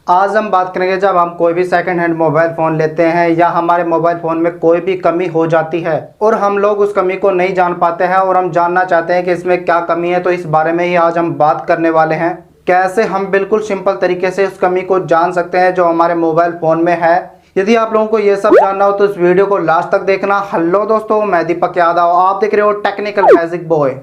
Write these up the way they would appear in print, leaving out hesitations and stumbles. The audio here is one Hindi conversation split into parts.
आज हम बात करेंगे जब हम कोई भी सेकंड हैंड मोबाइल फ़ोन लेते हैं या हमारे मोबाइल फ़ोन में कोई भी कमी हो जाती है और हम लोग उस कमी को नहीं जान पाते हैं और हम जानना चाहते हैं कि इसमें क्या कमी है। तो इस बारे में ही आज हम बात करने वाले हैं, कैसे हम बिल्कुल सिंपल तरीके से उस कमी को जान सकते हैं जो हमारे मोबाइल फ़ोन में है। यदि आप लोगों को ये सब जानना हो तो इस वीडियो को लास्ट तक देखना। हेलो दोस्तों, मैं दीपक यादव, आप देख रहे हो टेक्निकल मैजिक बॉय।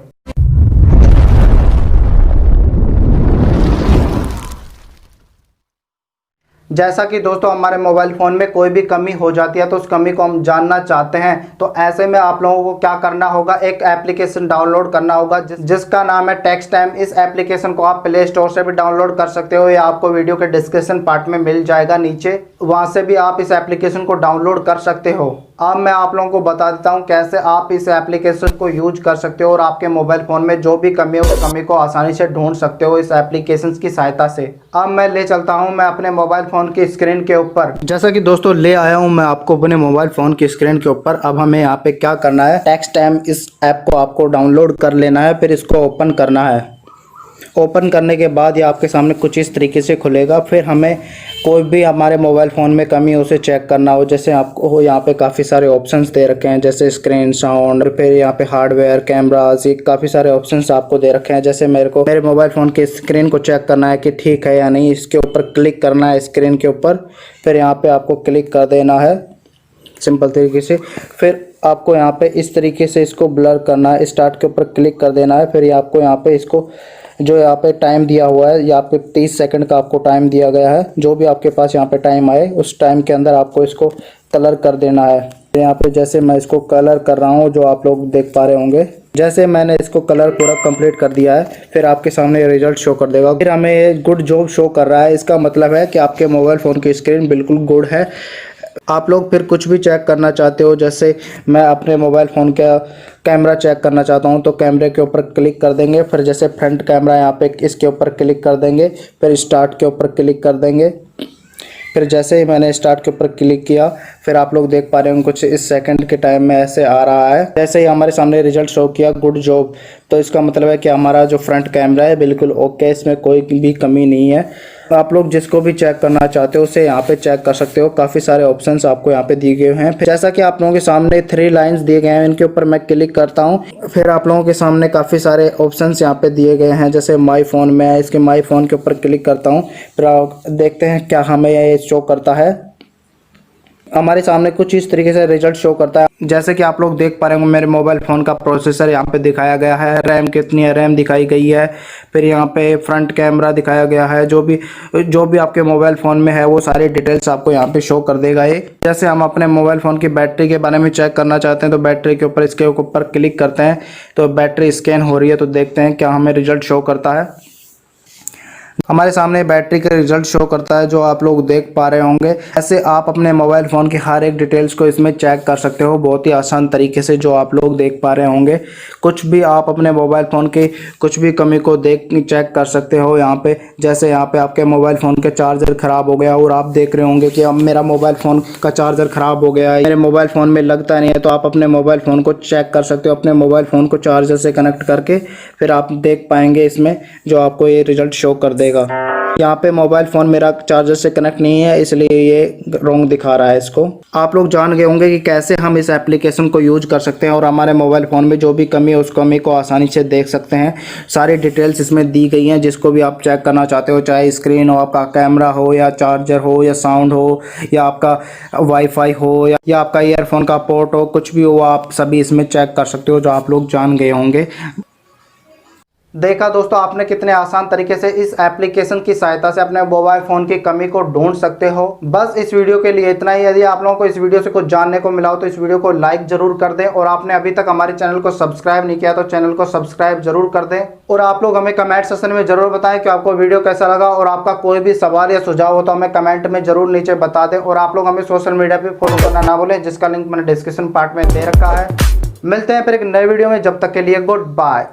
जैसा कि दोस्तों हमारे मोबाइल फ़ोन में कोई भी कमी हो जाती है तो उस कमी को हम जानना चाहते हैं, तो ऐसे में आप लोगों को क्या करना होगा, एक एप्लीकेशन डाउनलोड करना होगा जिसका नाम है टेक्स्ट टाइम। इस एप्लीकेशन को आप प्ले स्टोर से भी डाउनलोड कर सकते हो या आपको वीडियो के डिस्क्रिप्शन पार्ट में मिल जाएगा नीचे, वहाँ से भी आप इस एप्लीकेशन को डाउनलोड कर सकते हो। अब मैं आप लोगों को बता देता हूँ कैसे आप इस एप्लीकेशन को यूज कर सकते हो और आपके मोबाइल फ़ोन में जो भी कमी हो उस कमी को आसानी से ढूंढ सकते हो इस एप्लीकेशन की सहायता से। अब मैं ले चलता हूँ मैं अपने मोबाइल फ़ोन की स्क्रीन के ऊपर। जैसा कि दोस्तों ले आया हूँ मैं आपको अपने मोबाइल फ़ोन की स्क्रीन के ऊपर। अब हमें यहाँ पे क्या करना है, टेक्स्ट टाइम इस ऐप को आपको डाउनलोड कर लेना है, फिर इसको ओपन करना है। ओपन करने के बाद ये आपके सामने कुछ इस तरीके से खुलेगा। फिर हमें कोई भी हमारे मोबाइल फ़ोन में कमी है उसे चेक करना हो, जैसे आपको यहाँ पे काफ़ी सारे ऑप्शंस दे रखे हैं, जैसे स्क्रीन, साउंड, फिर यहाँ पे हार्डवेयर, कैमरास, ये काफ़ी सारे ऑप्शंस आपको दे रखे हैं। जैसे मेरे को मेरे मोबाइल फ़ोन की स्क्रीन को चेक करना है कि ठीक है या नहीं, इसके ऊपर क्लिक करना है स्क्रीन के ऊपर। फिर यहाँ पर आपको क्लिक कर देना है सिंपल तरीके से। फिर आपको यहाँ पे इस तरीके से इसको ब्लर करना है, स्टार्ट के ऊपर क्लिक कर देना है। फिर आपको यहाँ पे इसको जो यहाँ पे टाइम दिया हुआ है, या आपके 30 सेकंड का आपको टाइम दिया गया है, जो भी आपके पास यहाँ पे टाइम आए उस टाइम के अंदर आपको इसको कलर कर देना है। यहाँ पे जैसे मैं इसको कलर कर रहा हूँ, जो आप लोग देख पा रहे होंगे, जैसे मैंने इसको कलर पूरा कंप्लीट कर दिया है, फिर आपके सामने रिजल्ट शो कर देगा। फिर हमें गुड जॉब शो कर रहा है, इसका मतलब है कि आपके मोबाइल फ़ोन की स्क्रीन बिल्कुल गुड है। आप लोग फिर कुछ भी चेक करना चाहते हो, जैसे मैं अपने मोबाइल फ़ोन का कैमरा चेक करना चाहता हूं तो कैमरे के ऊपर क्लिक कर देंगे। फिर जैसे फ्रंट कैमरा यहाँ पे इसके ऊपर क्लिक कर देंगे, फिर स्टार्ट के ऊपर क्लिक कर देंगे। फिर जैसे ही मैंने स्टार्ट के ऊपर क्लिक किया, फिर आप लोग देख पा रहे होंगे कुछ इस सेकंड के टाइम में ऐसे आ रहा है। जैसे ही हमारे सामने रिजल्ट शो किया गुड जॉब, तो इसका मतलब है कि हमारा जो फ्रंट कैमरा है बिल्कुल ओके, इसमें कोई भी कमी नहीं है। आप लोग जिसको भी चेक करना चाहते हो उसे यहाँ पे चेक कर सकते हो। काफ़ी सारे ऑप्शंस आपको यहाँ पे दिए गए हैं। फिर जैसा कि आप लोगों के सामने 3 लाइंस दिए गए हैं, इनके ऊपर मैं क्लिक करता हूँ। फिर आप लोगों के सामने काफ़ी सारे ऑप्शंस यहाँ पे दिए गए हैं, जैसे माई फ़ोन में, इसके माई फ़ोन के ऊपर क्लिक करता हूँ। फिर आप देखते हैं क्या हमें ये शो करता है। हमारे सामने कुछ इस तरीके से रिजल्ट शो करता है। जैसे कि आप लोग देख पा रहे होंगे मेरे मोबाइल फ़ोन का प्रोसेसर यहाँ पे दिखाया गया है, रैम कितनी है, रैम दिखाई गई है। फिर यहाँ पे फ्रंट कैमरा दिखाया गया है, जो भी आपके मोबाइल फ़ोन में है वो सारी डिटेल्स आपको यहाँ पे शो कर देगा ये। जैसे हम अपने मोबाइल फ़ोन की बैटरी के बारे में चेक करना चाहते हैं तो बैटरी के ऊपर इसके ऊपर क्लिक करते हैं तो बैटरी स्कैन हो रही है, तो देखते हैं क्या हमें रिजल्ट शो करता है। हमारे सामने बैटरी का रिजल्ट शो करता है, जो आप लोग देख पा रहे होंगे। ऐसे आप अपने मोबाइल फ़ोन की हर एक डिटेल्स को इसमें चेक कर सकते हो बहुत ही आसान तरीके से, जो आप लोग देख पा रहे होंगे। कुछ भी आप अपने मोबाइल फ़ोन की कुछ भी कमी को चेक कर सकते हो यहाँ पे। जैसे यहाँ पे आपके मोबाइल फ़ोन के चार्जर ख़राब हो गया और आप देख रहे होंगे कि अब मेरा मोबाइल फ़ोन का चार्जर ख़राब हो गया है, मेरे मोबाइल फ़ोन में लगता नहीं है, तो आप अपने मोबाइल फ़ोन को चेक कर सकते हो अपने मोबाइल फ़ोन को चार्जर से कनेक्ट करके। फिर आप देख पाएंगे इसमें जो आपको ये रिजल्ट शो कर देगा। यहाँ पे मोबाइल फ़ोन मेरा चार्जर से कनेक्ट नहीं है, इसलिए ये रॉन्ग दिखा रहा है इसको। आप लोग जान गए होंगे कि कैसे हम इस एप्लीकेशन को यूज कर सकते हैं और हमारे मोबाइल फ़ोन में जो भी कमी है उस कमी को आसानी से देख सकते हैं। सारी डिटेल्स इसमें दी गई हैं, जिसको भी आप चेक करना चाहते हो, चाहे स्क्रीन हो, आपका कैमरा हो, या चार्जर हो, या साउंड हो, या आपका वाईफाई हो, या आपका ईयरफोन का पोर्ट हो, कुछ भी हो, आप सभी इसमें चेक कर सकते हो, जो आप लोग जान गए होंगे। देखा दोस्तों आपने कितने आसान तरीके से इस एप्लीकेशन की सहायता से अपने मोबाइल फ़ोन की कमी को ढूंढ सकते हो। बस इस वीडियो के लिए इतना ही। यदि आप लोगों को इस वीडियो से कुछ जानने को मिला हो तो इस वीडियो को लाइक जरूर कर दें, और आपने अभी तक हमारे चैनल को सब्सक्राइब नहीं किया तो चैनल को सब्सक्राइब जरूर कर दें। और आप लोग हमें कमेंट सेक्शन में जरूर बताएं कि आपको वीडियो कैसा लगा, और आपका कोई भी सवाल या सुझाव हो तो हमें कमेंट में जरूर नीचे बता दें। और आप लोग हमें सोशल मीडिया पर फॉलो करना ना भूलें, जिसका लिंक मैंने डिस्क्रिप्शन पार्ट में दे रखा है। मिलते हैं फिर एक नए वीडियो में, जब तक के लिए गुड बाय।